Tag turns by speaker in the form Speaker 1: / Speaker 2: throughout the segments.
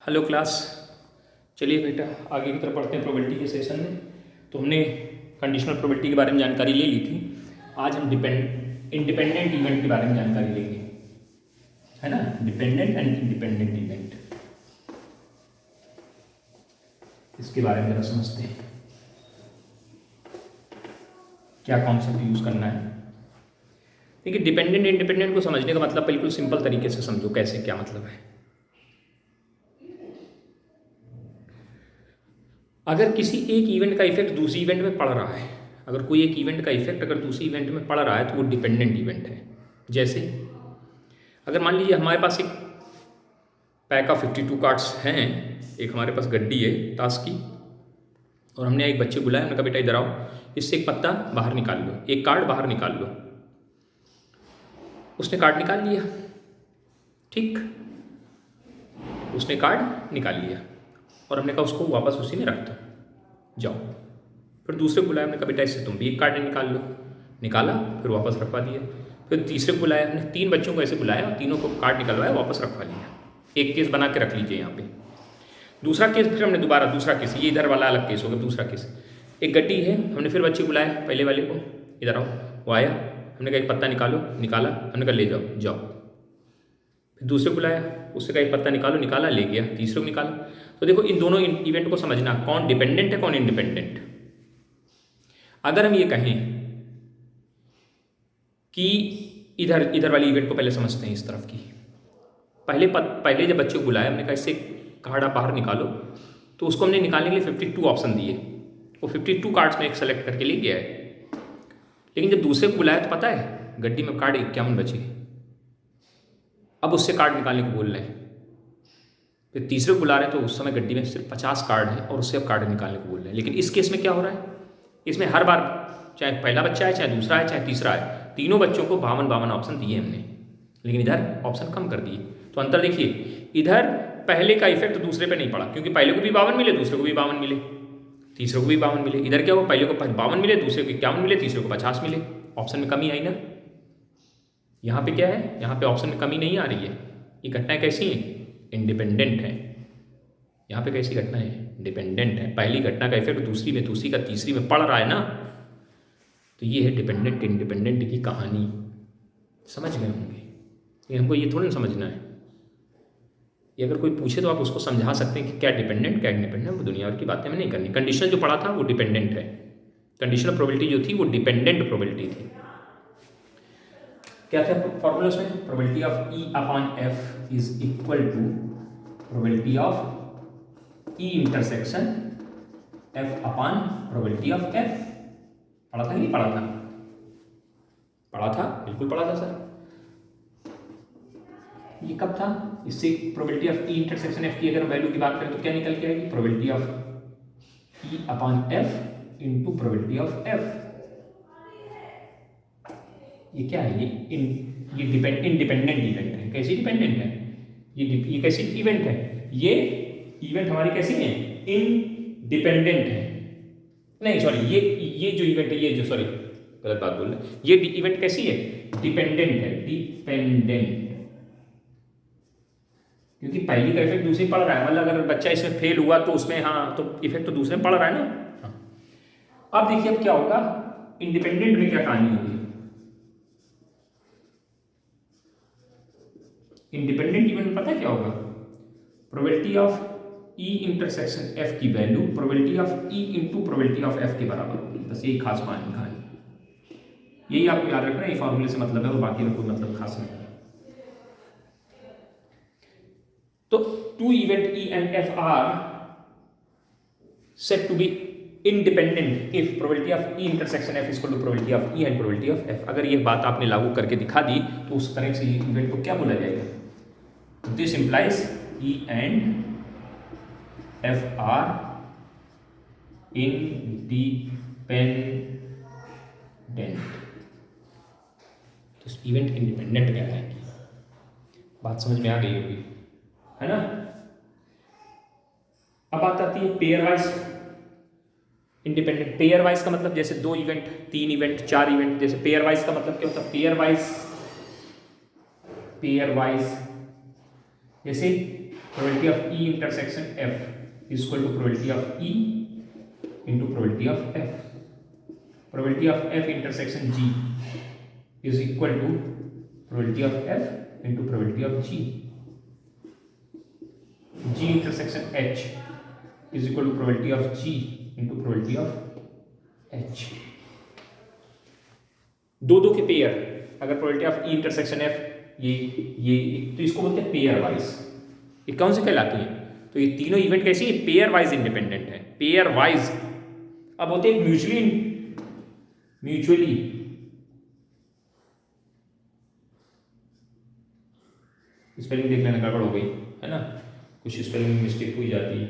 Speaker 1: Hello class. चलिए बेटा आगे की तरफ पढ़ते हैं प्रोबेबिलिटी के सेशन में। तो हमने कंडीशनल प्रोबेबिलिटी के बारे में जानकारी ले ली थी। आज हम इंडिपेंडेंट इवेंट के बारे में जानकारी लेंगे, है ना। डिपेंडेंट एंड इंडिपेंडेंट इवेंट, इसके बारे में जरा समझते हैं क्या कॉन्सेप्ट यूज करना है। देखिए डिपेंडेंट इंडिपेंडेंट को समझने का मतलब बिल्कुल सिंपल तरीके से समझो कैसे, क्या मतलब है। अगर किसी एक इवेंट का इफेक्ट दूसरी इवेंट में पड़ रहा है, अगर कोई एक इवेंट का इफेक्ट अगर दूसरी इवेंट में पड़ रहा है तो वो डिपेंडेंट इवेंट है। जैसे अगर मान लीजिए हमारे पास एक पैक ऑफ 52 कार्ड्स हैं, एक हमारे पास गड्डी है ताश की, और हमने एक बच्चे बुलाया, हमने कहा बेटा इधर आओ, इससे एक पत्ता बाहर निकाल लो, एक कार्ड बाहर निकाल लो। उसने कार्ड निकाल लिया, ठीक, उसने कार्ड निकाल लिया और हमने कहा उसको वापस उसी में रख दो, जाओ। फिर दूसरे को बुलाया, हमने कहा बेटा इससे तुम भी एक कार्ड निकाल लो, निकाला, फिर वापस रखवा दिया। फिर तीसरे को बुलाया, हमने 3 बच्चों को ऐसे बुलाया और तीनों को कार्ड निकलवाया, वापस रखवा लिया। एक केस बना के रख लीजिए यहाँ पे। दूसरा केस फिर हमने दोबारा दूसरा केस, ये इधर वाला अलग केस होगा। दूसरा केस, एक गड्डी है, हमने फिर बच्चे बुलाया, पहले वाले को इधर आओ, वो आया, हमने कहा एक पत्ता निकालो, निकाला, हमने कहा ले जाओ, जाओ। फिर दूसरे को बुलाया, उससे कहा एक पत्ता निकालो, निकाला, ले गया। तीसरे को निकाला। तो देखो इन दोनों इवेंट को समझना, कौन डिपेंडेंट है कौन इंडिपेंडेंट। अगर हम ये कहें कि इधर वाली इवेंट को पहले समझते हैं, इस तरफ की। पहले जब बच्चे को बुलाया, हमने कहा इससे कार्ड आप बाहर निकालो, तो उसको हमने निकालने के लिए 52 ऑप्शन दिए। वो 52 कार्ड्स में एक सेलेक्ट करके ले गया है। लेकिन जब दूसरे को बुलाया तो पता है गड्डी में कार्ड 51 बचे। अब उससे कार्ड निकालने को बोल रहे हैं। फिर तीसरे को बुला रहे हैं तो उस समय गड्डी में सिर्फ 50 कार्ड है और उससे अब कार्ड निकालने को बोल रहे हैं। लेकिन इस केस में क्या हो रहा है, इसमें हर बार चाहे पहला बच्चा है, चाहे दूसरा है, चाहे तीसरा है, तीनों बच्चों को 52 ऑप्शन दिए हमने, लेकिन इधर ऑप्शन कम कर दिए। तो अंतर देखिए, इधर पहले का इफेक्ट दूसरे पे नहीं पड़ा, क्योंकि पहले को भी 52 मिले, दूसरे को भी 52 मिले, तीसरे को भी 52 मिले। इधर क्या हुआ, पहले को 52 मिले, दूसरे को 51 मिले, तीसरे को 50 मिले। ऑप्शन में कमी आई ना। यहाँ पे क्या है, यहाँ पे ऑप्शन में कमी नहीं आ रही है। ये घटनाएं कैसी हैं, इंडिपेंडेंट है। यहाँ पे कैसी घटना है, डिपेंडेंट है। पहली घटना का इफेक्ट दूसरी में, दूसरी का तीसरी में पड़ रहा है ना। तो ये है डिपेंडेंट इंडिपेंडेंट की कहानी। समझ गए होंगे। ये हमको ये थोड़ा ना समझना है। ये अगर कोई पूछे तो आप उसको समझा सकते हैं कि क्या डिपेंडेंट क्या इंडिपेंडेंट। वो दुनिया भर की बातें हमें नहीं करनी। कंडीशनल जो पढ़ा था वो डिपेंडेंट है, कंडीशनल प्रोबेबिलिटी जो थी वो डिपेंडेंट प्रोबेबिलिटी थी। क्या था फॉर्मूला उसमें, probability of E upon F is equal to probability of E intersection F upon probability of F. पढ़ा था कि नहीं पढ़ा था, पढ़ा था, बिल्कुल पढ़ा था सर। ये कब था, इससे probability of E intersection F की अगर वैल्यू की बात करें तो क्या निकल के आएगी, probability of E upon F into probability of F. ये क्या है, ये इंडिपेंडेंट इवेंट है। कैसी डिपेंडेंट है, ये कैसी इवेंट है, ये इवेंट हमारी कैसी है, इनडिपेंडेंट है। नहीं सॉरी, ये जो इवेंट है, ये जो, सॉरी गलत बात बोल रहे, ये इवेंट कैसी है, डिपेंडेंट है, डिपेंडेंट। क्योंकि पहली का इफेक्ट दूसरी पड़ रहा है, मतलब अगर बच्चा इसमें फेल हुआ तो उसमें, हाँ, तो इफेक्ट तो दूसरे में पड़ रहा है ना। हाँ। अब देखिए अब क्या होगा, इंडिपेंडेंट में क्या कहानी होगी। इंडिपेंडेंट इवेंट में पता है क्या होगा, probability of E intersection F की value probability of E into probability of F के बराबर होगी। बस यही खास कहानी, यही आपको याद रखना है। ये फॉर्मूले से मतलब है और बाकी में कोई मतलब खास नहीं है। तो two event E and F are said to be independent if probability of E intersection F is equal to probability of E and probability of F. अगर ये बात आपने लागू करके दिखा दी तो उस तरह से इवेंट को क्या बोला जाएगा, this implies E and F are independent. तो इवेंट इंडिपेंडेंट कहलाएगी। बात समझ में आ गई होगी, है ना। अब बात आती है pair wise independent. Pair wise का मतलब जैसे 2 इवेंट, 3 इवेंट, 4 इवेंट, जैसे पेयर वाइज का मतलब क्या होता है, पेयर वाइज जैसे probability of E intersection F is equal to probability of E into probability of F. Probability of F intersection G is equal to probability of F into probability of G. G intersection H is equal to probability of G into probability of H. दो के pair, अगर probability of E intersection F ये तो इसको बोलते हैं pair wise. ये कौन से कहलाती हैं? तो ये तीनों इवेंट कैसी है? पेयर वाइज इंडिपेंडेंट है। पेयर वाइज अब होते हैं म्यूचुअली स्पेलिंग देख लेना, गड़बड़ हो गई है ना, कुछ स्पेलिंग में मिस्टेक हुई जाती है।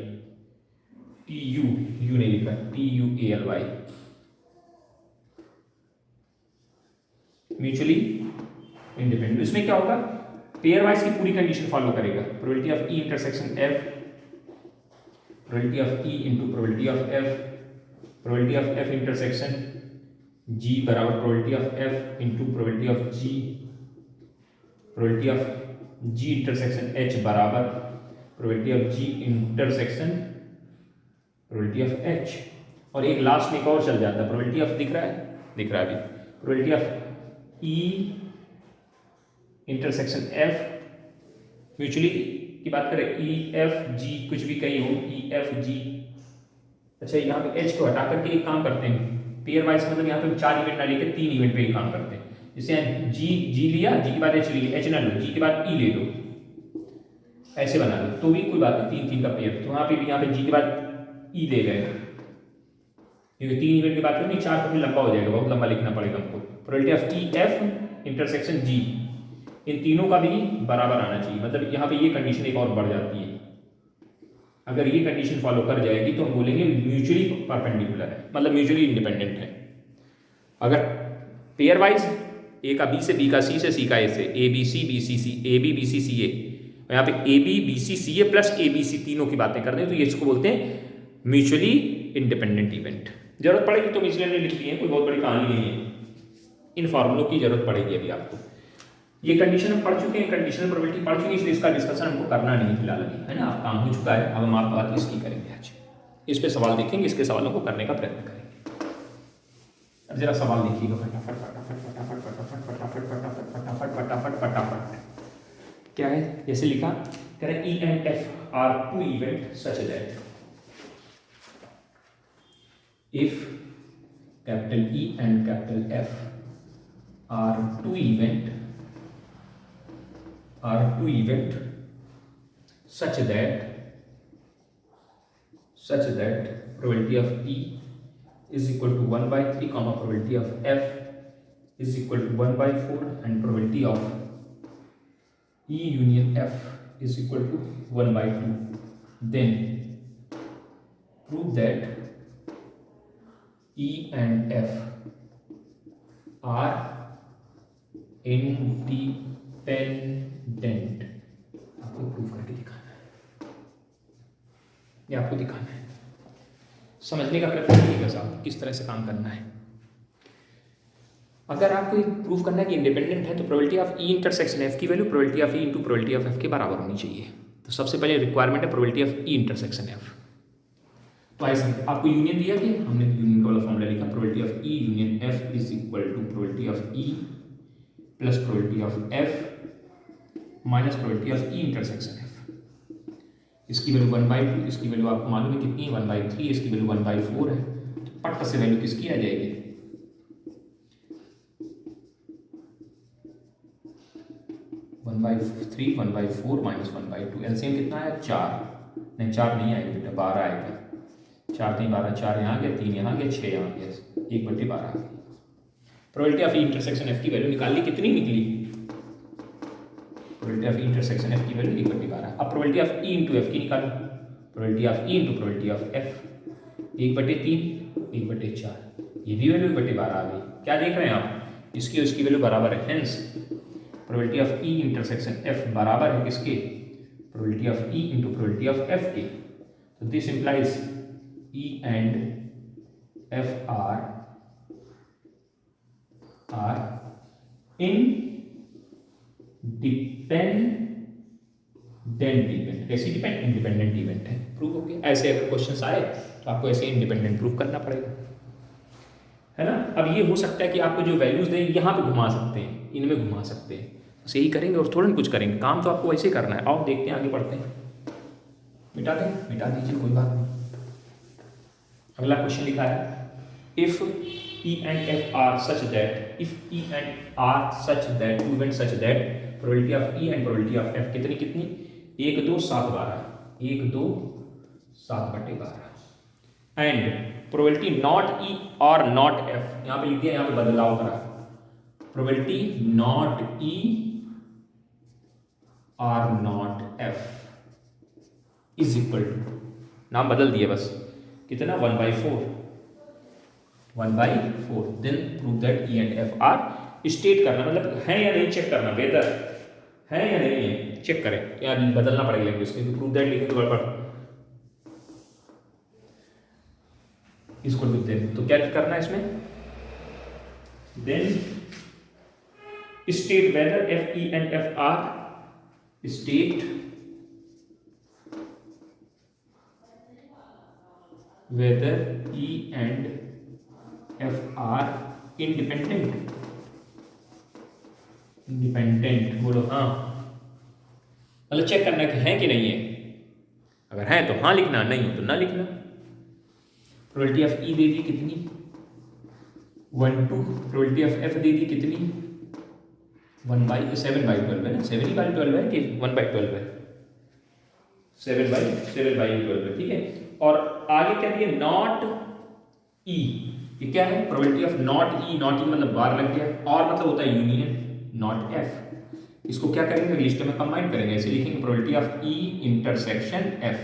Speaker 1: TU नहीं लिखा, TUALY, म्यूचुअली इंडिपेंडेंट। इसमें क्या होगा? पेयर वाइज की पूरी कंडीशन फॉलो करेगा। Probability of E intersection F, probability of E into probability of F, probability of F intersection G बराबर probability of F into probability of G, probability of G intersection H बराबर probability of G intersection probability of H। और एक last में एक और चल जाता है, प्रोबेबिलिटी ऑफ दिख रहा है अभी, probability of E intersection F, mutually की बात करें E F G, कुछ भी कहीं हो E F G। अच्छा, यहाँ पे H को हटा करके एक काम करते हैं, पेयर वाइज मतलब यहाँ पे 4 इवेंट ना लेकर 3 इवेंट पे ही काम करते हैं। जैसे G लिया, G के बाद H ले लिया, H ना लो, G के बाद E ले लो, ऐसे बना लो तो भी कोई बात नहीं, 3 का पेयर। तो यहाँ पे G के बाद E ले गए, क्योंकि 3 इवेंट की बात करें 4 तो फिर लंबा हो जाएगा, बहुत लंबा लिखना पड़ेगा हमको। Probability of E F intersection G, इन तीनों का भी बराबर आना चाहिए, मतलब यहाँ पे ये कंडीशन एक और बढ़ जाती है। अगर ये कंडीशन फॉलो कर जाएगी तो हम बोलेंगे म्यूचुअली परपेंडिकुलर है, मतलब म्यूचुअली इंडिपेंडेंट है। अगर पेयर वाइज ए का बी से, बी का सी से, सी का ए से, A B C B C C, A B B C C A, यहाँ पे A B B C C A plus A B C तीनों की बातें कर रहे हैं, तो ये इसको बोलते हैं म्यूचुअली इंडिपेंडेंट इवेंट। जरूरत पड़ेगी तो इसलिए लिख दिए, कोई बहुत बड़ी कहानी नहीं है, इन फॉर्मूलों की जरूरत पड़ेगी अभी आपको। ये कंडीशन हम पढ़ चुके हैं, कंडीशनल प्रोबेबिलिटी पढ़ चुके हैं, इसलिए इसका डिस्कशन हमको करना नहीं फिलहाल अभी, है ना, आप काम हो चुका है। अब हम आप बात इसकी करेंगे आज, इस पे सवाल देखेंगे, इसके सवालों को करने का प्रयत्न करेंगे। अब जरा सवाल देखिएगा फटाफट फटाफट फटाफट फटाफट फटाफट फटाफट फटाफट फटाफट फटाफट। क्या है? जैसे लिखा, कह रहे E and F are two events such that if capital E and capital F are two event such that probability of E is equal to 1/3, probability of F is equal to 1/4 and probability of E union F is equal to 1/2, then prove that E and F are independent। आपको proof करके दिखाना है, ये आपको दिखाना है, समझने का प्रयत्न करिएगा साहब किस तरह से काम करना है। अगर आपको प्रूफ करना है कि इंडिपेंडेंट है तो probability of E intersection F की value probability of E into probability of F के बराबर होनी चाहिए। तो सबसे पहले रिक्वायरमेंट है probability of E intersection F। तो ऐसा आपको यूनियन दिया कि हमने यूनियन का वाला फॉर्मूला लिखा, probability of E union F is equal to probability of E plus probability of F minus probability of E intersection F। इसकी वैल्यू 1/2, इसकी वैल्यू आपको मालूम है कितनी है 1/3, इसकी वैल्यू 1/4 है। तो पट से वैल्यू किसकी आ जाएगी? 1/3 1/4 माइनस 1/2, एलसीएम कितना है 4, नहीं 4 नहीं आएगा बेटा 12 आएगा, 4 3 12, 4 यहाँ आ गया, 3 यहाँ आ गया, 6 यहाँ आ गया, 1/12 आ गया। Probability of E intersection F की वैल्यू निकाल ली, कितनी निकली? Probability of E intersection F की वैल्यू 1/12। अब probability of E into F की निकालो, probability of E into probability of F 1/3 1/4, ये भी वैल्यू 1/12 आ गई। क्या देख रहे हैं आप? इसकी और इसकी वैल्यू बराबर है, hence probability of E intersection F बराबर है किसके? Probability of E into probability of F के। तो this implies E and F are independent then depend, कैसी डिपेंड, इंडिपेंडेंट इवेंट है, प्रूव हो गया। ऐसे अगर क्वेश्चन आए तो आपको ऐसे इंडिपेंडेंट प्रूव करना पड़ेगा, है ना। अब ये हो सकता है कि आपको जो वैल्यूज दें यहाँ पे घुमा सकते हैं, इनमें घुमा सकते हैं, बस यही करेंगे और थोड़ा ना कुछ करेंगे, काम तो आपको वैसे ही करना है। आओ देखते हैं, आगे बढ़ते हैं। मिटा दें, मिटा दीजिए, कोई बात नहीं। अगला क्वेश्चन लिखा है, if E and F are such that, if E and R such that, two events such that probability of E and probability of F कितनी कितनी, 1 2 7 12, 1 2 7/12, एंड प्रोबेबिलिटी नॉट E और नॉट F, यहाँ पे लिख दिया, यहाँ पे बदलाव करा, प्रोबेबिलिटी नॉट E और not F is equal to, नाम बदल दिए बस, कितना 1/4, 1/4, then prove that E and F are, state करना मतलब है या नहीं चेक करना, वेदर है या नहीं है चेक करें, या बदलना पड़ेगा लैंग्वेज के, प्रूव दैट लिखेंगे तो गड़बड़, इसको लिख दें। तो क्या करना है इसमें, then state whether F E and F are, state whether E and F are independent, independent बोलो हाँ, मतलब चेक करना है कि नहीं है, अगर है तो हाँ लिखना, नहीं हो तो ना लिखना। प्रोबेबिलिटी ऑफ E दे दी कितनी 1 2, प्रोबेबिलिटी ऑफ F दे दी कितनी 7/12 है ना, 7/12 है कि 1/12 है, 7/12 है, ठीक है। और आगे क्या दिया, नॉट E, ये क्या है, probability of not E, not E मतलब बार लग गया, और मतलब होता है यूनियन, नॉट F, इसको क्या करेंगे लिस्ट में कंबाइन करेंगे, ऐसे लिखेंगे probability of E intersection F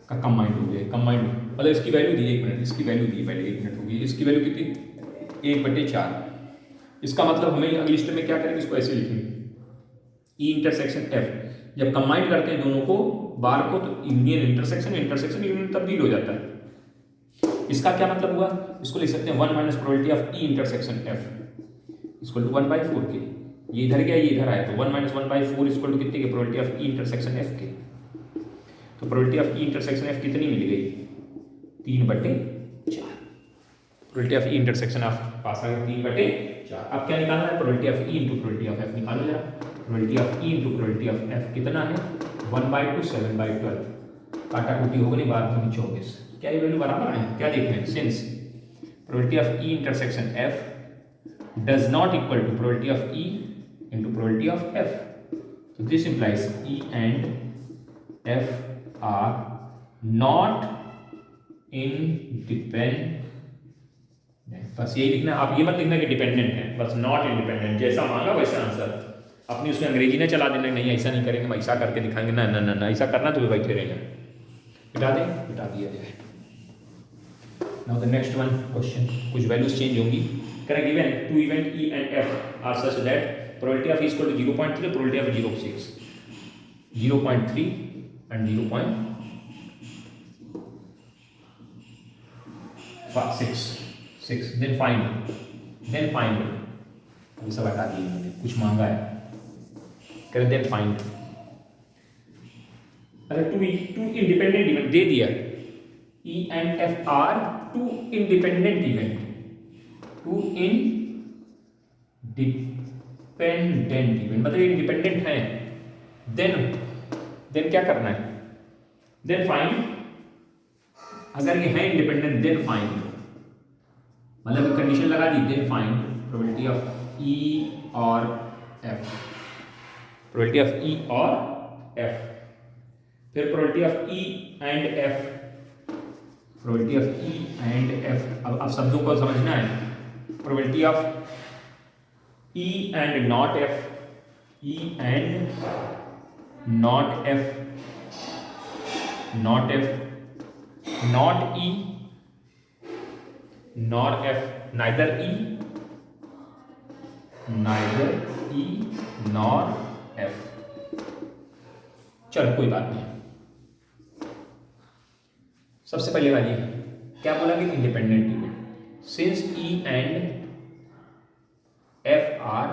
Speaker 1: का कंबाइंड हो गया, कंबाइंड मतलब इसकी वैल्यू दी 1 मिनट, इसकी वैल्यू दी पहले 1 मिनट होगी, इसकी वैल्यू कितनी 1/4, इसका मतलब हमें अगली लिस्ट में क्या करेंगे, इसको ऐसे लिखेंगे E इंटरसेक्शन F, जब कंबाइन करते हैं दोनों को बार को तो यूनियन इंटरसेक्शन, इंटरसेक्शन यूनियन तब्दील हो जाता है। इसका क्या मतलब हुआ, इसको लिख सकते हैं 1 minus probability of E intersection F equal to 1/4 के, ये इधर गया ये इधर आया, तो 1 माइनस 1/4 इक्वल टू कितने के, probability of E intersection F के, तो probability of E intersection F कितनी मिल गई 3/4, probability of E intersection of पास आ गया 3/4। अब क्या निकालना है, probability of E into probability of F निकालो जरा, probability of E into probability of F कितना है 1/2 7/12, काटा कुटी हो गई 12 24, क्या ये वैल्यू बराबर है, क्या देख रहे हैं, since probability of E intersection F does not equal to probability of E into probability of F, so this implies E and F are not independent, बस यही लिखना, आप ये मत लिखना कि डिपेंडेंट है, बस नॉट इंडिपेंडेंट, जैसा मांगा वैसा आंसर, अपनी उसमें अंग्रेजी ना चला देना, नहीं ऐसा नहीं करेंगे, ऐसा करके दिखाएंगे, ना ना ना ऐसा करना तो बैठे रहेंगे, मिटा दें, मिटा दिया जाए। Now the next one question, कुछ वैल्यूज चेंज होंगी, correct, given two event E and F are such that probability of E is equal to 0.3, probability of 0.6, 0.3 and 0.6, then find, अभी सब हटा दिए मैंने, कुछ मांगा है, करें देन फाइंड, अरे टू इंडिपेंडेंट इवेंट दे दिया, E and F are two independent event, two independent event मतलब इंडिपेंडेंट है, देन क्या करना है, देन फाइंड, अगर ये है इंडिपेंडेंट देन फाइंड, मतलब कंडीशन लगा दी, then find probability of E और F, प्रोबेबिलिटी ऑफ E और F, फिर probability of E and F, probability of E and F, अब शब्दों को समझना है, probability of E and not F, E and not F, not F, not E nor F, neither E nor F, चलो कोई बात नहीं। सबसे पहले वाली क्या बोला कि independent event, since E and F are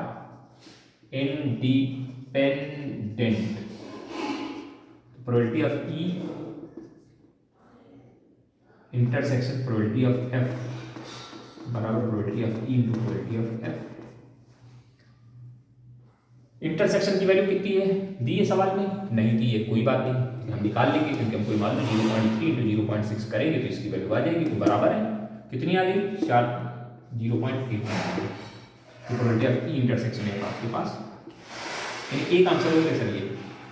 Speaker 1: independent independent, probability of E intersection probability of F बराबर probability of E into probability of F. Intersection की वैल्यू कितनी है दी है सवाल में? नहीं दी है, कोई बात नहीं, हम निकाल लेंगे क्योंकि हमको मालूम है 0.3 इंटू 0.6 करेंगे तो इसकी वैल्यू आ जाएगी, तो बराबर है कितनी आ गई 4 0.8 प्रोबेबिलिटी ऑफ ई इंटरसेक्शन है आपके पास। एक आंसर हो गया सर ये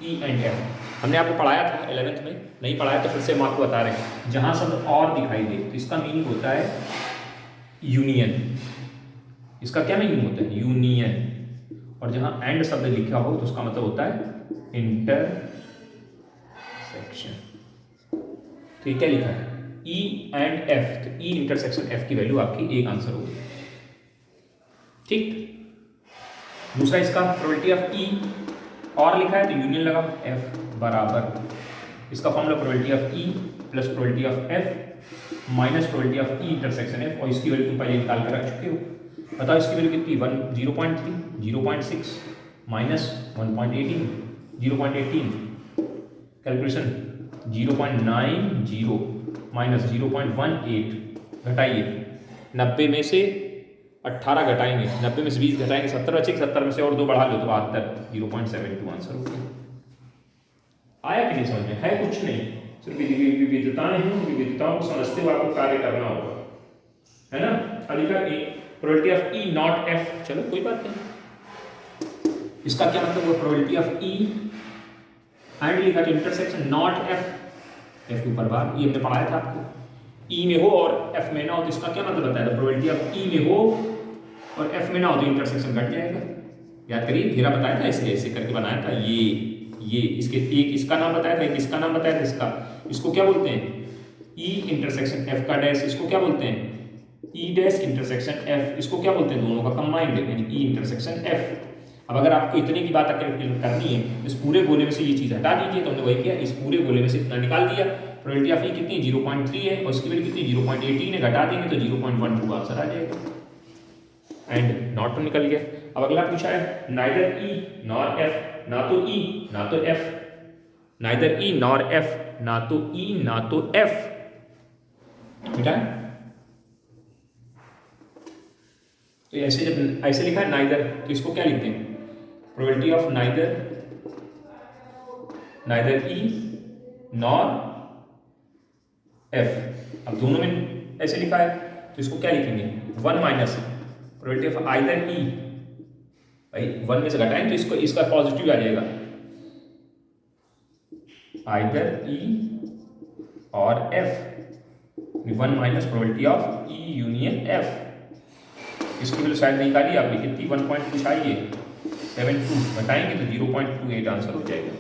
Speaker 1: ई एंड एफ। हमने आपको पढ़ाया था 11th में, नहीं पढ़ाया तो फिर से हम आपको बता रहे हैं, जहां शब्द और दिखाई दे तो इसका मीनिंग होता है यूनियन। इसका क्या मीनिंग होता है? यूनियन। और जहां एंड शब्द लिखा हो तो उसका मतलब होता है इंटरसेक्शन। तो ये क्या लिखा है ई एंड एफ, तो ई इंटरसेक्शन एफ की वैल्यू आपकी एक आंसर होगी। ठीक, दूसरा इसका प्रोबेबिलिटी ऑफ ई और लिखा है तो यूनियन लगा, एफ बराबर इसका formula probability of E plus probability of F minus probability of E intersection F, और इसकी वैल्यू तुम पहले निकाल कर रख चुके हो। बताओ इसकी वैल्यू कितनी 0.3 0.6 माइनस 1.18 0.18 कैलकुलेशन 0.90 माइनस 0.18 घटाइए 90 में से 18 घटाएंगे, 90 में से 20 घटाएंगे 70 बचेगी, 70 में से और 2 बढ़ा लो तो 0.72 आंसर हो गया। आया कि नहीं समझ में? है कुछ नहीं, सिर्फ विविधताएं हैं, विविधताओं को समझते हुए आपको कार्य करना होगा, है ना। अब लिखा probability of E not F, चलो कोई बात नहीं, इसका क्या मतलब हुआ प्रोबेबिलिटी ऑफ ई एंड लिखा तो इंटरसेक्शन नॉट एफ, एफ के ऊपर बार, ये हमने पढ़ाया था आपको, ई में हो और एफ में ना हो तो इसका क्या मतलब बताया था, प्रोबेबिलिटी ऑफ ई में हो और एफ में ना हो तो इंटरसेक्शन घट जाएगा। याद करिए, घेरा बताया था, ऐसे ऐसे करके बनाया था, ये इसके एक इसका नाम बताया था, एक इसका नाम बताया था, इसको क्या बोलते हैं ई इंटरसेक्शन एफ का डैश, इसको क्या बोलते हैं ई डैश इंटरसेक्शन एफ, इसको क्या बोलते हैं दोनों का कंबाइंड यानी ई इंटरसेक्शन एफ। अब अगर आपको इतने की बात करनी है, इस पूरे गोले में से ये चीज़ हटा दीजिए, तो हमने वही किया, इस पूरे गोले में से इतना निकाल दिया। प्रोबेबिलिटी ऑफ ई कितनी 0.3 है और इसकी वैल्यू कितनी 0.18 है, घटा देंगे तो 0.12 आंसर आ जाएगा, एंड नॉट तो निकल गया। अब अगला पूछा है नाइदर ई नॉर एफ, ना तो ई ना तो एफ, नाइदर ई नॉर एफ, ना तो ई ना तो एफ, बेटा तो ऐसे जब ऐसे लिखा है नाइदर तो इसको क्या लिखते हैं probability of neither E nor F. अब दोनों में ऐसे लिखा है तो इसको क्या लिखेंगे 1 माइनस प्रोबेबिलिटी ऑफ आइदर ई, भाई 1 में से घटाएं तो इसको इसका पॉजिटिव आ जाएगा, आइदर ई और F, 1 minus probability of E union F. इसकी वैल्यू शायद निकाली आपने कितनी 1 पॉइंट कुछ आई है 72, घटाएंगे तो 0.28 आंसर हो जाएगा।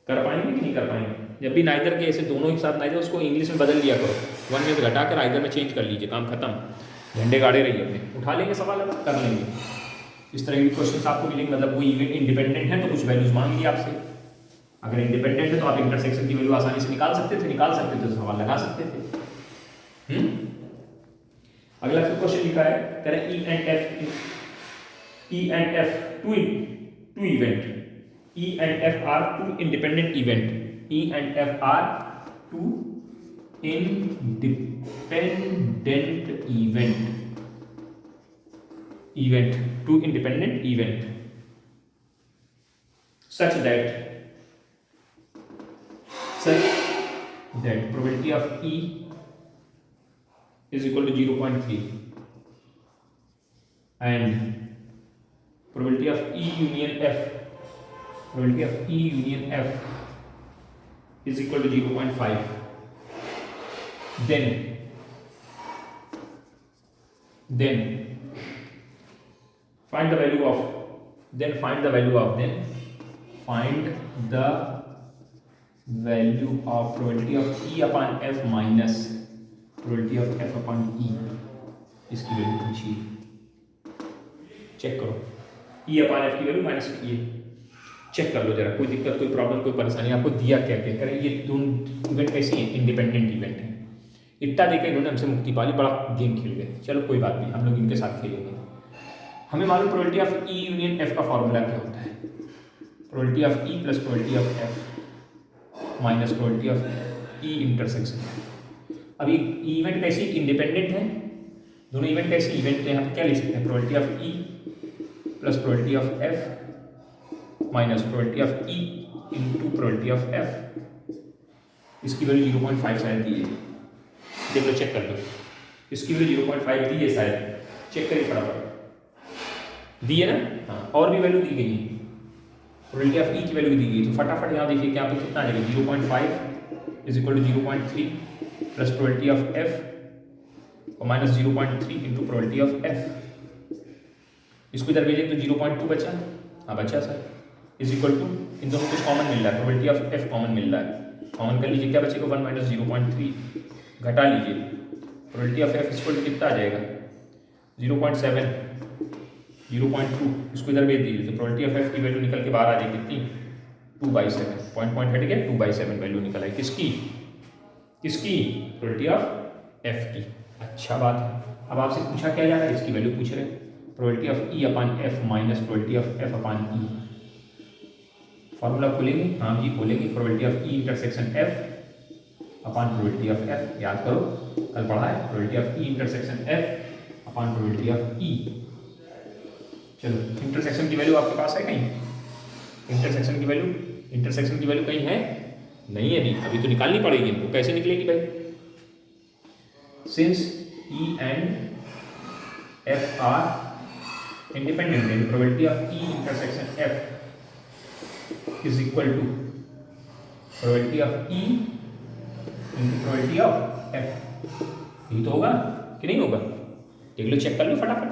Speaker 1: कर पाएंगे कि नहीं कर पाएंगे? जब भी नाइदर के ऐसे दोनों एक साथ नाइदर, उसको इंग्लिश में बदल लिया करो, 1 में से घटाकर आइदर में चेंज कर लीजिए, काम खत्म, झंडे गाड़े रहिए अपने, उठा लेंगे सवाल कर लेंगे। इस तरह के क्वेश्चन आपको मिलेंगे, मतलब कोई इवेंट इंडिपेंडेंट है तो कुछ वैल्यूज मांग ली आपसे, अगर इंडिपेंडेंट है तो आप इंटरसेक्शन की वैल्यू आसानी से निकाल सकते थे तो सवाल लगा सकते थे। अगला फिर क्वेश्चन लिखा है तेरा ई and F two event, E and F are two independent event. E and F are two independent two independent event, such that probability of E is equal to 0.3 and probability of E union F is equal to 0.5. Then find the value of probability of E upon F minus probability of F upon E। इसकी value पूछिए, check करो, E upon F की value minus ये check कर लो जरा, कोई दिक्कत कोई प्रॉब्लम कोई परेशानी आपको दिया क्या क्या करें। ये दोनों इवेंट कैसी हैं, इंडिपेंडेंट इवेंट है। इतना देकर इन्होंने हमसे मुक्ति पाली, बड़ा गेम खेल गए, चलो कोई बात नहीं, हम लोग इनके साथ खेलेंगे। हमें मालूम probability of E union F का फॉर्मूला क्या होता है, probability of E plus probability of F minus probability of E intersection. अब ये इवेंट कैसी इंडिपेंडेंट है, दोनों इवेंट कैसे इवेंट यहाँ पे क्या लिख सकते हैं, probability of E plus probability of F minus probability of E into probability of F. इसकी वैल्यू 0.5 शायद दी है, देख लो चेक कर लो, इसकी वैल्यू 0.5 दी है शायद, चेक करिए फटाफट, दी है ना, हाँ और भी वैल्यू दी गई है, प्रोबेबिलिटी ऑफ ई की वैल्यू दी गई है, तो फटाफट यहाँ देखिए क्या पे कितना आ जाएगा, 0.5 is equal to 0.3 plus probability of F और minus 0.3 into probability of F. इसको इधर भेजें तो 0.2 बचा, हाँ बचा सर, इज इक्वल टू इन दोनों कुछ कॉमन मिल रहा है, प्रोबेबिलिटी ऑफ एफ कॉमन मिल रहा है, कॉमन कर लीजिए, क्या बचेगा 1 माइनस 0.3 घटा लीजिए, probability of F equal to कितना आ जाएगा 0.7 0.2, इसको इधर भेज दीजिए तो प्रोबेबिलिटी ऑफ एफ की वैल्यू निकल के बाहर आ जाएगी कितनी 2/7, पॉइंट हट गया 2/7 वैल्यू निकल आई, किसकी प्रोबेबिलिटी ऑफ एफ की। अच्छा बात है, अब आपसे पूछा क्या जा रहा है, इसकी वैल्यू पूछ रहे हैं, probability of E upon F minus probability of F upon E. Formula खोलेंगे, हाँ जी खोलेंगे, probability of E intersection F upon probability of F, याद करो कल पढ़ा है, probability of E intersection F upon probability of E. चलो इंटरसेक्शन की वैल्यू आपके पास है कहीं, इंटरसेक्शन की वैल्यू कहीं है नहीं है, नहीं अभी तो निकालनी पड़ेगी हमको, कैसे निकलेगी भाई, since E and F are independent and probability of E intersection F is equal to probability of E into probability of F, यही तो होगा कि नहीं होगा, देख लो चेक कर लो फटाफट,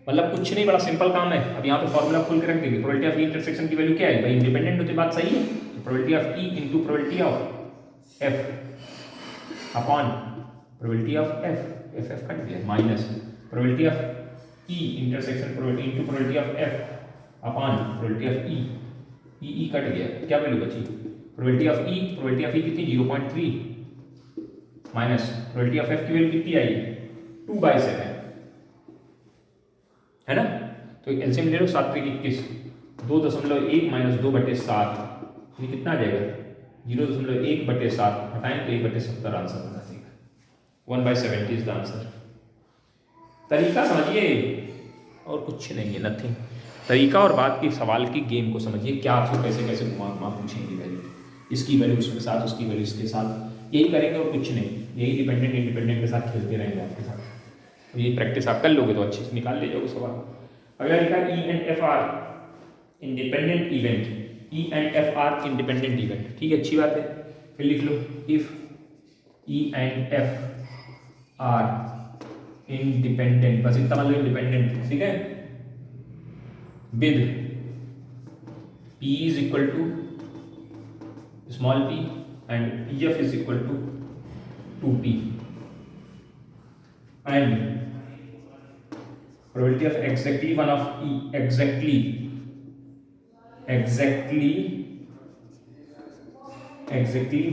Speaker 1: मतलब कुछ नहीं, बड़ा सिंपल काम है। अब यहाँ पे फॉर्मूला खोल के रख देंगे, प्रोबेबिलिटी ऑफ ई इंटरसेक्शन की वैल्यू क्या है भाई, इंडिपेंडेंट होते बात सही है, probability of E into probability of F upon probability of F cut गया, minus probability of E intersection probability into probability of F upon probability of E cut गया, क्या वैल्यू बची, प्रोबेबिलिटी ऑफ ई कितनी 0.3 minus probability of F की value कितनी आई 2/7 है ना, तो एलसीएम ले लो 7 पे 21, 2.1 माइनस 2/7 ये कितना आ जाएगा 0.1/7, हटाएं तो 1/70 आंसर बना देगा, 1/70 इज द आंसर। तरीका समझिए और कुछ नहीं है, नथिंग, तरीका और बात की सवाल की गेम को समझिए, क्या आपको कैसे कैसे घुमा पूछेंगे वैल्यू, इसकी वैल्यू उसके साथ, उसकी वैल्यू इसके साथ, यही करेंगे और कुछ नहीं, यही डिपेंडेंट इंडिपेंडेंट के साथ खेलते रहेंगे आपके साथ, तो ये प्रैक्टिस आप कर लोगे तो अच्छे से निकाल ले जाओगे सवाल। अगला लिखा E and F are independent event, E and F are independent event, ठीक है अच्छी बात है, फिर लिख लो if E and F are independent, बस इतना मतलब इंडिपेंडेंट, ठीक है, with P is equal to small p and pf is equal to 2p and probability of exactly one of e exactly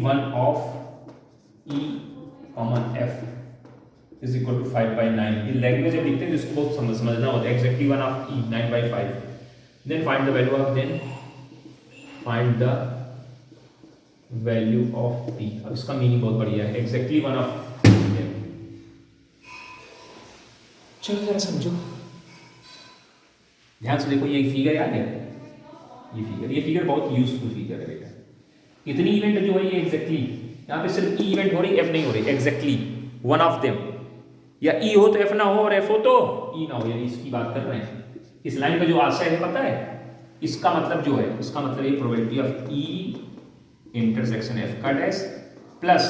Speaker 1: one of e common f is equal to 5/9। ये language जब लिखते हैं तो इसको बहुत समझना होता है, exactly one of e 9/5, then find the value of p। अब इसका मीनिंग बहुत बढ़िया है, exactly one of, चलो जरा समझो ध्यान से देखो, ये फिगर याद है, ये फिगर बहुत यूजफुल फिगर है बेटा, इतनी इवेंट जो है ये एग्जैक्टली, यहाँ पे सिर्फ ई इवेंट हो रही, एफ नहीं हो रही, एग्जैक्टली वन ऑफ देम, या ई हो तो एफ ना हो और एफ हो तो ई ना हो, यानी इसकी बात कर रहे हैं। इस लाइन का जो आशय है पता है, इसका मतलब जो है, इसका मतलब ये probability of E intersection F का dash plus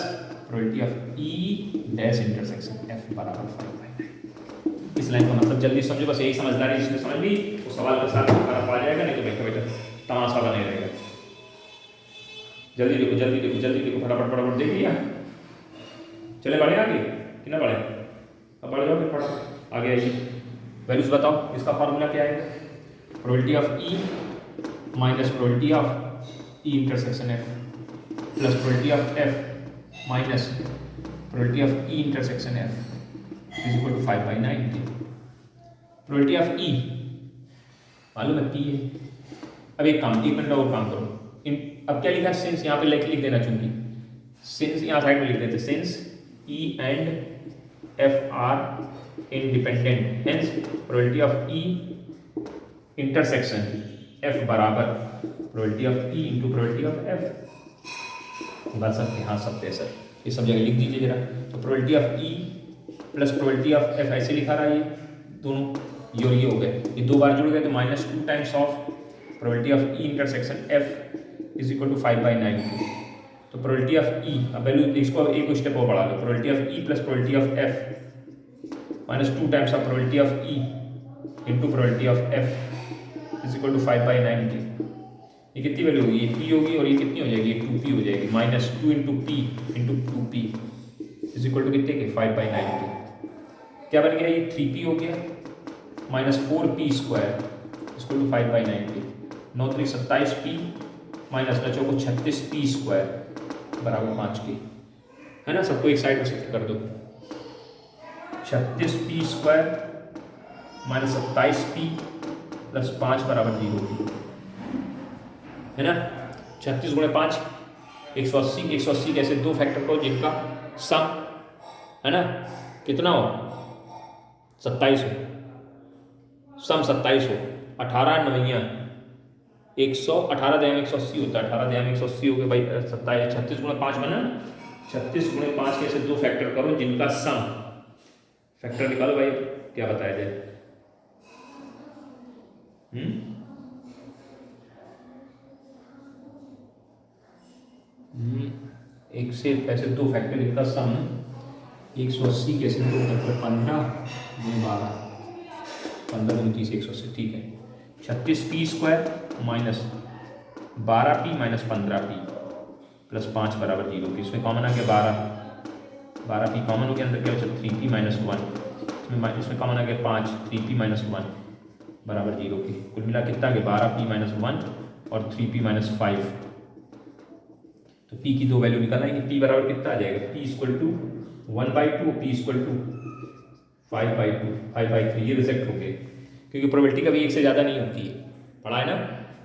Speaker 1: probability of E dash intersection F बराबर 5/9। इस लाइन का मतलब जल्दी समझो, बस यही समझदारी जिसने समझ ली वो सवाल के साथ फर्क आ जाएगा, नहीं तो बैठा बैठा तमाशा बने रहेगा। जल्दी देखो जल्दी देखो जल्दी देखो, फटाफट फटाफट देख लिया, चले बढ़े आगे कितना बढ़े, अब बढ़ जाओ फिर फटाफट आगे आइए। वैल्यूज बताओ, इसका फार्मूला क्या है, probability of E minus probability of E intersection F plus probability of F minus probability of E intersection F is equal to 5/9। Probability of E मालूम है पी है। अब एक मिनट और काम करो, अब क्या लिखा है, सिंस यहाँ पे लिख देना चूंकि सिंस यहाँ साइड में लिख देते, since E and F are independent, hence probability of E intersection F बराबर probability of E into probability of F. बात सकते हाँ सकते हैं सर, ये सब जगह लिख दीजिए जरा। तो probability of E plus probability of F ऐसे लिखा रहा है, ये दोनों ये और ये हो गए, ये दो बार जुड़ गए तो -2 times of probability of E intersection F is equal to 5/90। तो प्रोबेबिलिटी ऑफ ई, अब वैल्यू इसको एक स्टेप और बढ़ा लो, probability of E plus probability of F -2 times of probability of E into probability of F is equal to 5/90। ये कितनी value होगी, ये पी होगी और ये कितनी हो जाएगी, 2p हो जाएगी, -2 into p into 2p is equal to कितने के 5/90। क्या बन गया, ये 3p हो गया -4p square equal to 5/90। 9 3 27p minus बचो को 36p स्क्वायर बराबर 5 के, है ना। सबको एक साइड में शिफ्ट कर दो, 36p square minus 27p plus 5 बराबर 0 है ना। 36 गुणे 5 180, 180 कैसे दो फैक्टर को जिनका सम है ना कितना हो 27 हो, सम 27 हो, 18 9 118 दयाम 180 होता है, 18 दयाम 180 हो गया भाई 27। 36 गुणे 5 बना, 36 गुणे 5 कैसे दो फैक्टर करो जिनका सम, फैक्टर निकालो भाई क्या बताया जाए। एक से ऐसे दो फैक्टर जिनका सम 180 कैसे दो फैक्टर 15 गुणे 12 15 29 180, ठीक है। 36p square minus 12p minus 15p plus 5 बराबर 0 की, इसमें कॉमन आ गया 12p कॉमन हो गया, अंदर क्या बचा 3p माइनस 1, इसमें कॉमन आ गया 5 3p माइनस 1 बराबर 0 की। कुल मिला कितना आ गया 12p माइनस 1 और 3p माइनस 5। तो p की दो वैल्यू निकालना है कि p बराबर कितना आ जाएगा, p equal to 1/2 p equal to 5/2 5/3। ये रिजेक्ट हो गए क्योंकि प्रोबेबिलिटी कभी एक से ज़्यादा नहीं होती है, पढ़ा है ना।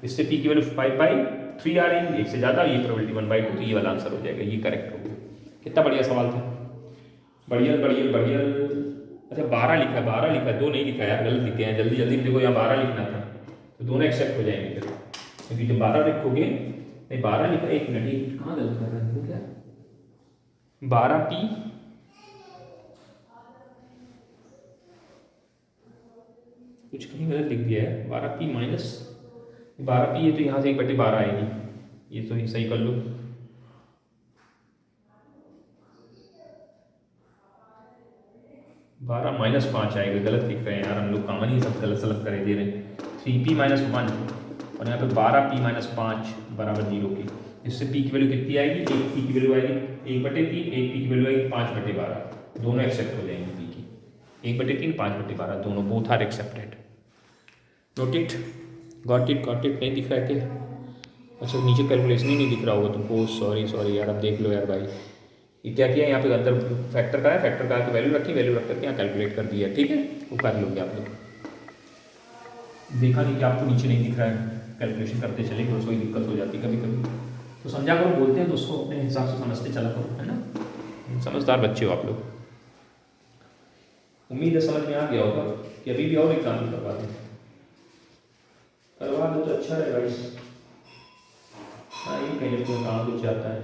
Speaker 1: इससे p की वैल्यू 5/3 आ रही है, एक से ज़्यादा, ये प्रोबेबिलिटी 1/2, तो ये वाला आंसर हो जाएगा, ये करेक्ट हो गया। कितना बढ़िया सवाल था, बढ़िया बढ़िया बढ़िया। अच्छा 12 लिखा है, 12 लिखा है, 2 नहीं लिखा है, गलत लिखे हैं, जल्दी जल्दी देखो, यहाँ 12 लिखना था तो दोनों एक्सेप्ट हो जाएंगे फिर, क्योंकि जब 12 लिखोगे नहीं 12 लिखा, एक मिनट कहाँ गलत कर रहा है क्या, 12p कुछ कहीं गलत लिख दिया है, 12p माइनस 12p, ये तो यहाँ से 1/12 आएगी, ये तो सही कर लो। बारह माइनस 5 आएगा, गलत लिख रहे हैं यार हम लोग, कॉमन ही सब गलत सलत करे दे रहे हैं। 3p माइनस 1 और यहाँ पे 12p माइनस 5 बराबर 0 की, इससे p की वैल्यू कितनी आएगी, 1p की वैल्यू आएगी 1/3, 1p की वैल्यू आएगी 5/12, दोनों एक्सेप्ट हो जाएंगे p की, 1/3 5/12 दोनों both are accepted. Note it, got it नहीं दिख रहा है क्या, अच्छा नीचे कैलकुलेशन ही नहीं दिख रहा होगा तुमको, सॉरी यार, अब देख लो यार भाई, ये क्या किया यहाँ पे अंदर फैक्टर का है, फैक्टर का की वैल्यू रखी, वैल्यू रख करके यहाँ कैलकुलेट कर दिया, ठीक है, वो कर लोगे आप लोग। देखा नहीं कि आपको नीचे नहीं दिख रहा है, कैलकुलेशन करते चले गए, उसको दिक्कत हो जाती है कभी कभी, तो समझा करो, बोलते हैं तो उसको अपने हिसाब से समझते चला करो, है ना, समझदार बच्चे हो आप लोग। उम्मीद है समझ में आ गया होगा कि अभी भी और एग्जाम्पल करवा दो तो अच्छा है भाई। हाँ ये कहीं तो कहाँ कुछ जाता है।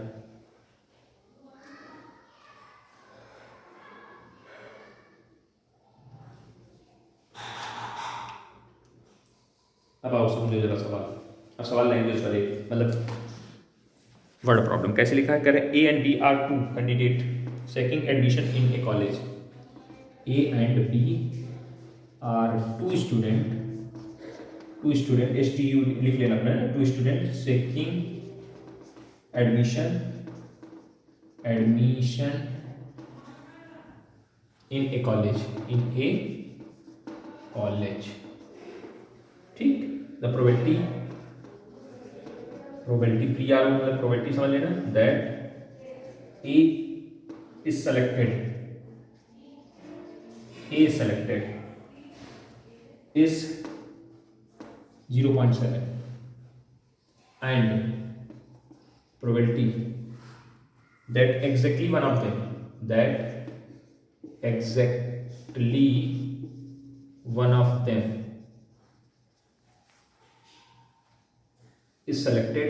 Speaker 1: अब आओ समझो जरा सवाल, अब सवाल लैंग्वेज वाले मतलब वर्ड प्रॉब्लम कैसे लिखा है, करें A and B are two candidate seeking admission in a college, A and B are two student STU लिख लेना अपना, two student seeking admission in a college, ठीक। द प्रोबेबिलिटी प्री आर मतलब probability समझ लेना, that A is selected is 0.7 and probability that exactly one of them is selected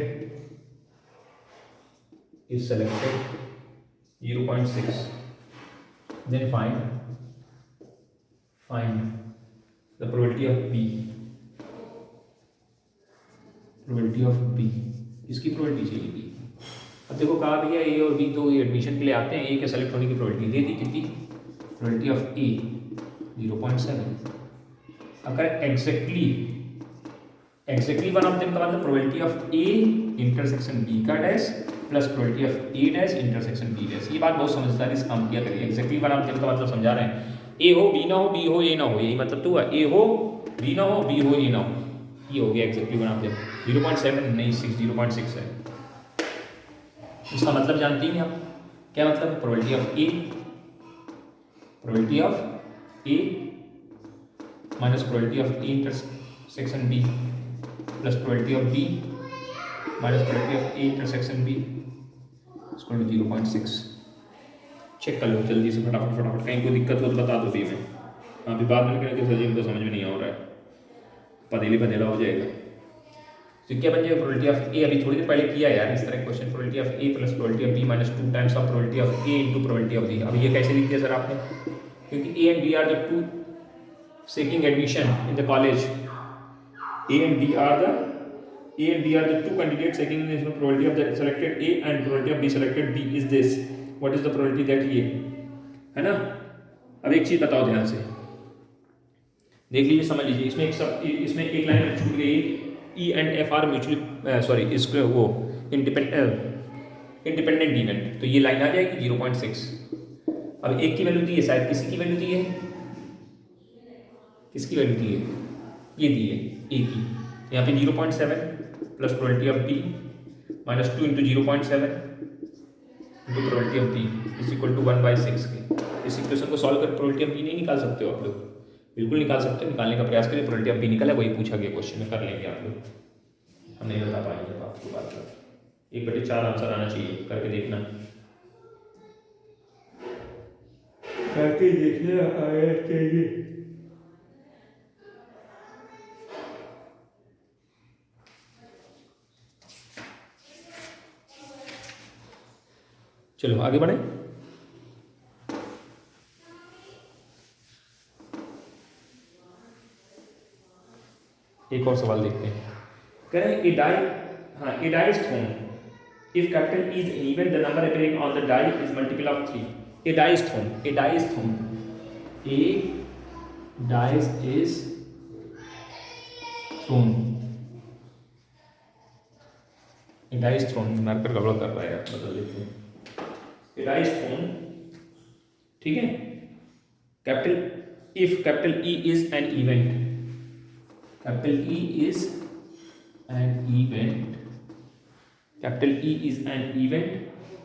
Speaker 1: 0.6, then find the probability of B, इसकी probability चाहिए B। अब देखो कहा भैया A और B तो एडमिशन के लिए आते हैं, A के सेलेक्ट होने की प्रोबेबिलिटी दे दी कितनी, प्रोबेबिलिटी ऑफ A 0.7। अगर एग्जैक्टली वन ऑफ देम का मतलब probability of A intersection B का dash plus probability of A dash intersection B dash. ये बात बहुत समझदारी से काम किया करिए। एग्जैक्टली वन ऑफ देम का मतलब समझा रहे हैं, A हो B ना हो, B हो A ना हो, यही मतलब तो हुआ। A हो B ना हो, B हो A ना हो, ये हो गया एग्जैक्टली वन ऑफ देम। 0.7 नहीं 0.6 है। इसका मतलब जानती हैं आप क्या मतलब है? Probability of A minus probability of A intersection B plus probability of B minus probability of A intersection B equal to 0.6। Check कर लो जल्दी से फटाफट, कहीं कोई दिक्कत हो तो बता दो भी मैं। अभी बाद में कहने के सर जी तो समझ में नहीं आ रहा है, पदेला हो जाएगा। तो क्या बन जाएगा प्रोबेबिलिटी ऑफ A, अभी थोड़ी देर पहले किया यार इस तरह question, probability of A plus probability of B minus 2 times of probability of A into probability of B। अब ये कैसे लिख दिया सर आपने? क्योंकि A and B are the two seeking admission in the college, A and B are the two candidates seeking admission. Probability of the selected A and probability of B selected B is this. What is the probability that ये है ना? अब एक चीज बताओ ध्यान से देख लीजिए, समझ लीजिए। इसमें एक लाइन छूट गई, E and F are mutually इसको वो इंडिपेंडेंट इवेंट, तो ये लाइन आ जाएगी 0.6। अब एक की वैल्यू दी है, शायद किसी की वैल्यू दी है, किसकी वैल्यू दी है? ये दी है A की। यहाँ पे 0.7 plus probability of B minus 2 into 0.7 into probability of B is equal to 1/6 के। इस इक्वेशन को सॉल्व कर प्रोबेबिलिटी ऑफ B नहीं निकाल सकते हो आप लोग? बिल्कुल निकाल सकते हो, निकालने का प्रयास करिए। प्रोबेबिलिटी ऑफ B निकला, वही पूछा गया क्वेश्चन में, कर लेंगे आप लोग। हम नहीं बता पाएंगे आपको बात कर, 1/4 आंसर आना चाहिए, करके देखना, करके देखना आया चाहिए। चलो आगे बढ़े। एक और सवाल देखते हैं। कह रहे हैं a die is thrown if capital E is even, the number appearing on the die is multiple of 3. A die is thrown. A die is thrown. Marker गड़बड़ कर रहा है यार, बदल देते हैं। A die is thrown, ठीक है। if capital E is an event, capital E is an event,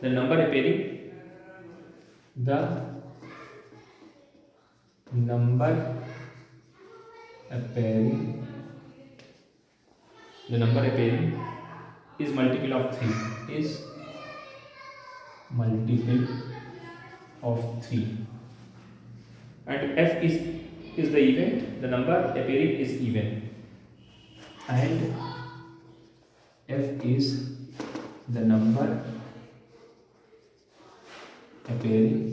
Speaker 1: the number appearing is multiple of 3, and F is the event, the number appearing is even, and F is the number appearing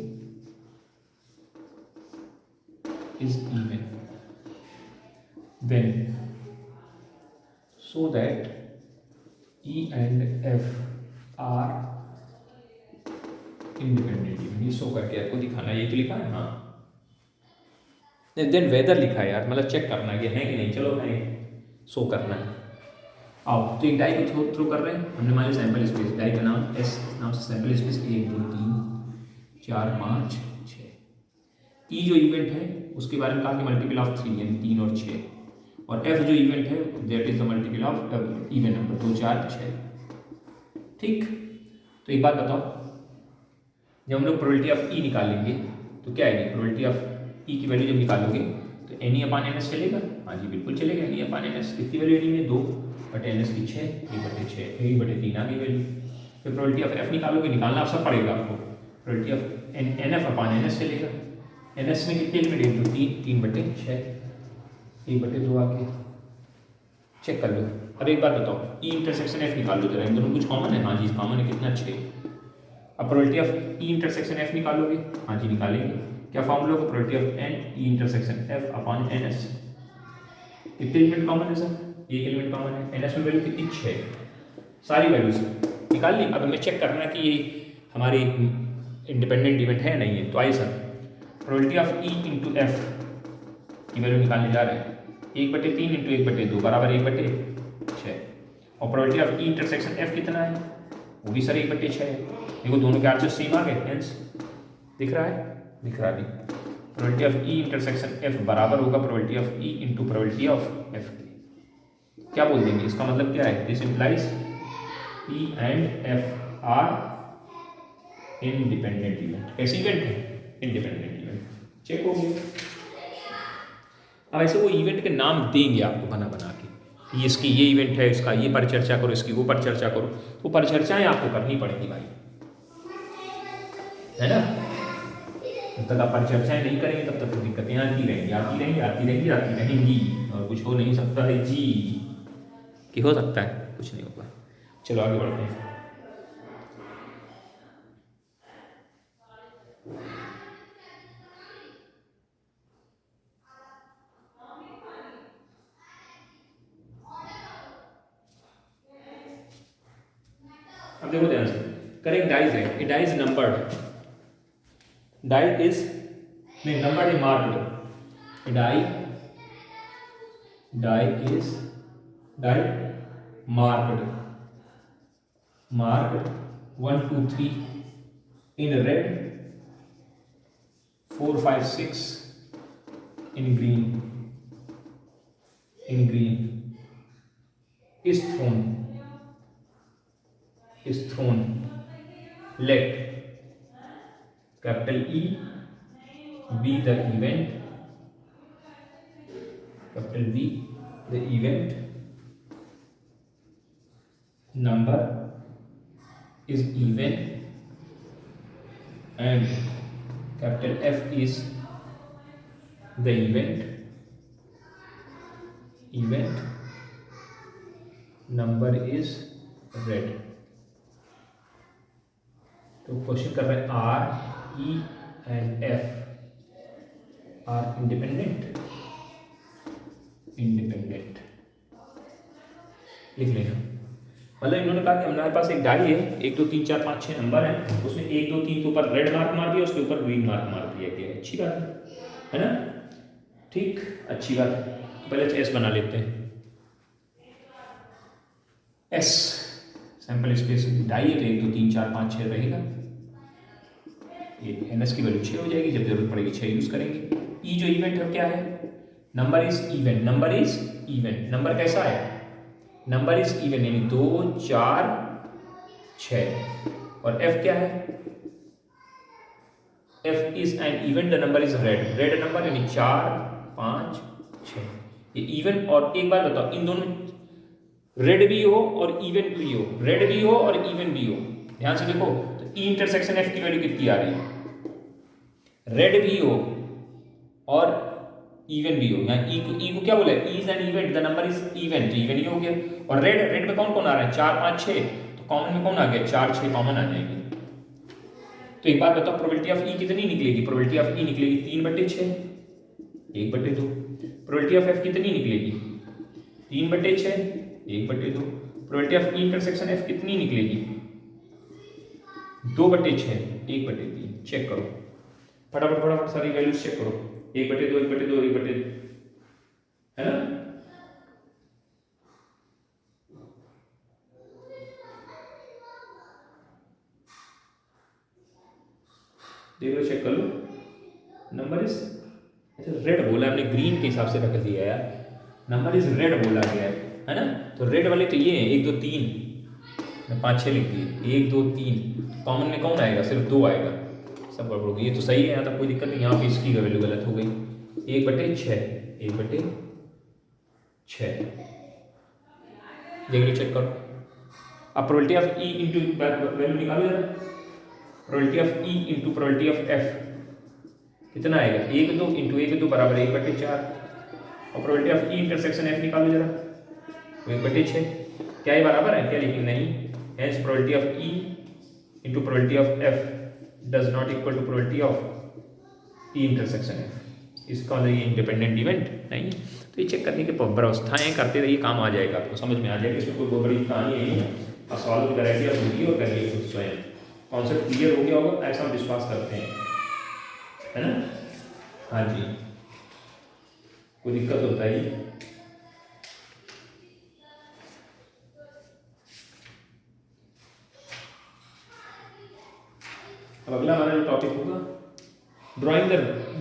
Speaker 1: is even, then so that E and F are independent even। ये show करके आपको दिखाना, ये तो लिखा है हाँ, then whether लिखा है यार, मतलब चेक करना है कि है कि नहीं। चलो है, शो करना है। आओ तो एक डाई को थ्रो कर रहे हैं हमने, मान लिया सैंपल स्पेस, डाई का नाम S नाम से सैंपल स्पेस 1 2 3 4 5 6। E जो इवेंट है उसके बारे में कहा कि मल्टीपल ऑफ 3 यानी 3 और 6, और F जो इवेंट है that is the multiple of even number 2 4 6। ठीक, तो एक बात बताओ, जब हम लोग प्रोबेबिलिटी ऑफ E निकालेंगे तो क्या आएगी? प्रोबेबिलिटी ऑफ E की वैल्यू जब निकालोगे तो एन ई अपान एन एस चलेगा, हाँ जी बिल्कुल चलेगा। एन ई अपान एन एस कितनी वैल्यू एनी में 2 बटे एन एस की 6, 1/6, 1/3 आ गई वैल्यू। फिर प्रोबेबिलिटी ऑफ एफ निकालोगे, निकालना सब पड़ेगा आपको। Probability of n F upon n S चलेगा। एन एस में कितने एलिमेंट, 1 2 3, 3/6, 1/2 आ गए। चेक कर लो। अब एक बात बताओ, ई इंटरसेक्शन एफ निकाल लो जरा, इन दोनों कुछ कॉमन है, हाँ जी कॉमन है, कितना अच्छे। अब probability of E intersection F निकालोगे, हाँ जी निकालेंगे। क्या फॉर्मूला होगा, probability of n E intersection F upon n S. कितने एलिमेंट कॉमन है सर, एक एलिमेंट कॉमन है। एन एस में वैल्यू कितनी, 6, सारी वैल्यूज निकाल ली। अब हमें चेक करना है कि ये हमारी इंडिपेंडेंट इवेंट है नहीं है। तो आइए sir, probability of E into F की वैल्यू निकालने जा रहे हैं। 1/3 इंटू 1/2 बराबर 1/6। और probability of E intersection F कितना है, वो भी सर 1/6 है। देखो दोनों के आंसर सेम आ गए, हेंस दिख रहा है, दिख रहा नहीं। Probability of E intersection F बराबर होगा probability of E into probability of F. क्या बोल देंगे, इसका मतलब क्या है, this implies E and F are independent event. कैसी इवेंट है, इंडिपेंडेंट इवेंट। चेक हो गया। अब ऐसे वो इवेंट के नाम देंगे आपको बना बना के, ये इसकी ये इवेंट है, इसका ये परिचर्चा करो, इसकी वो परिचर्चा करो। तो परिचर्चाएं आपको करनी पड़ेगी भाई, है ना। जब तक आप परिचर्चाएं नहीं करेंगे तब तक दिक्कतें आती रहेंगी, आती रहेंगी, आती रहेंगी, आती रहेंगी, और कुछ हो नहीं सकता है जी। कि हो सकता है, कुछ नहीं होगा। चलो आगे बढ़ते हैं। अब देखो ध्यान से, करेक्ट डाइज है, a dice numbered, die is नहीं numbered is marked, die is die marked 1 2 3 in red, 4 5 6 in green, is thrown, let capital E be the event, capital V the event, number is even, and capital F is the event, number is red। तो question कर रहे हैं R E and F are independent लिख लेना। मतलब इन्होंने कहा कि हमारे पास एक डाई है, 1 2 3 4 5 6 नंबर है, उसमें 1 2 3 के ऊपर रेड मार्क मार दिया, उसके ऊपर ग्रीन मार्क मार दिया गया। अच्छी बात है ना, ठीक, अच्छी बात है। तो पहले एस बना लेते हैं। एस सैंपल स्पेस डाई है तो 1 2 3 4 5 6 रहेगा। ये एन एस की वैल्यू 6 हो जाएगी, जब जरूरत पड़ेगी 6 यूज करेंगे। ई जो इवेंट है क्या है, नंबर इज इवेंट, नंबर कैसा है, नंबर इज इवन यानी 2 4 6। और एफ क्या है, F is an event, the number is red number यानी 4 5 6। ये इवन। और एक बात बताओ, इन दोनों रेड भी हो और इवन भी हो, रेड भी हो और इवन भी हो, ध्यान से देखो। तो ई इंटरसेक्शन एफ की वैल्यू कितनी आ रही है, रेड भी हो और इवन भी हो। यहाँ ई को क्या बोला है, is an event, the number is even, तो इवन ही हो गया। और रेड में कौन कौन आ रहा है, 4 5 6, तो कॉमन में कौन आ गया, 4 6 कॉमन आ जाएंगे। तो एक बात बताओ, प्रोबेबिलिटी ऑफ ई कितनी निकलेगी, प्रोबेबिलिटी ऑफ ई निकलेगी 3/6, 1/2। प्रोबेबिलिटी ऑफ एफ कितनी निकलेगी, 3/6, 1/2। Probability of E intersection F कितनी निकलेगी, 2/6, 1/3। चेक करो फटाफट सारी वैल्यूज चेक करो, 1/2, 1/2, 1/2, है ना। देख लो, चेक कर लो। नंबर इज, अच्छा रेड बोला हमने, ग्रीन के हिसाब से रख दिया यार, नंबर इज रेड बोला गया है ना। तो रेड वाले तो ये है 1 2 3, मैं 5 6 लिख दिए, 1 2 3, कॉमन में कौन आएगा, सिर्फ 2 आएगा, सब गड़बड़ होगी। ये तो सही है, यहाँ तक कोई दिक्कत नहीं। यहाँ पे इसकी वैल्यू गलत हो गई, 1/6। 1/6 देख लो, चेक करो। अब probability of E into value निकालो जरा, probability of E into probability of F कितना आएगा, 1/2 इंटू 1/2 बराबर 1/4, और probability of E intersection F निकालो जरा, 1/6। क्या ये बराबर है क्या, लेकिन नहीं। Hence probability of E into probability of F does not equal to probability of E intersection F. इसका मतलब ये इंडिपेंडेंट इवेंट नहीं है। तो ये चेक करने की व्यवस्थाएं करते रहिए, काम आ जाएगा, आपको समझ में आ जाएगा। इसमें कोई बहुत बड़ी कहानी नहीं है। आप सवालों की वैरायटी आप ढूंढिए और करिए खुद स्वयं। कॉन्सेप्ट क्लियर हो गया होगा, ऐसा हम विश्वास करते हैं, है ना। हाँ जी, कोई दिक्कत होता है। अब अगला हमारा जो टॉपिक होगा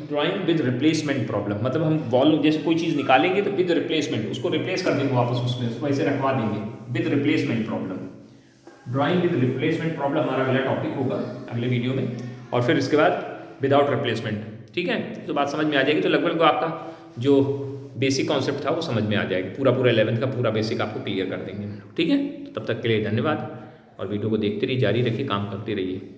Speaker 1: ड्राइंग विद रिप्लेसमेंट प्रॉब्लम। मतलब हम वॉल जैसे कोई चीज़ निकालेंगे तो विद रिप्लेसमेंट उसको रिप्लेस कर देंगे वापस, उसमें उसको ऐसे रखवा देंगे, with replacement problem. Drawing with replacement problem हमारा अगला टॉपिक होगा अगले वीडियो में, और फिर इसके बाद विदाउट रिप्लेसमेंट। ठीक है, तो बात समझ में आ जाएगी। तो लगभग आपका जो बेसिक कॉन्सेप्ट था वो समझ में आ जाएगा, पूरा 11th का पूरा बेसिक आपको क्लियर कर देंगे। ठीक है, तो तब तक के लिए धन्यवाद, और वीडियो को देखते रहिए, जारी रखिए, काम करते रहिए।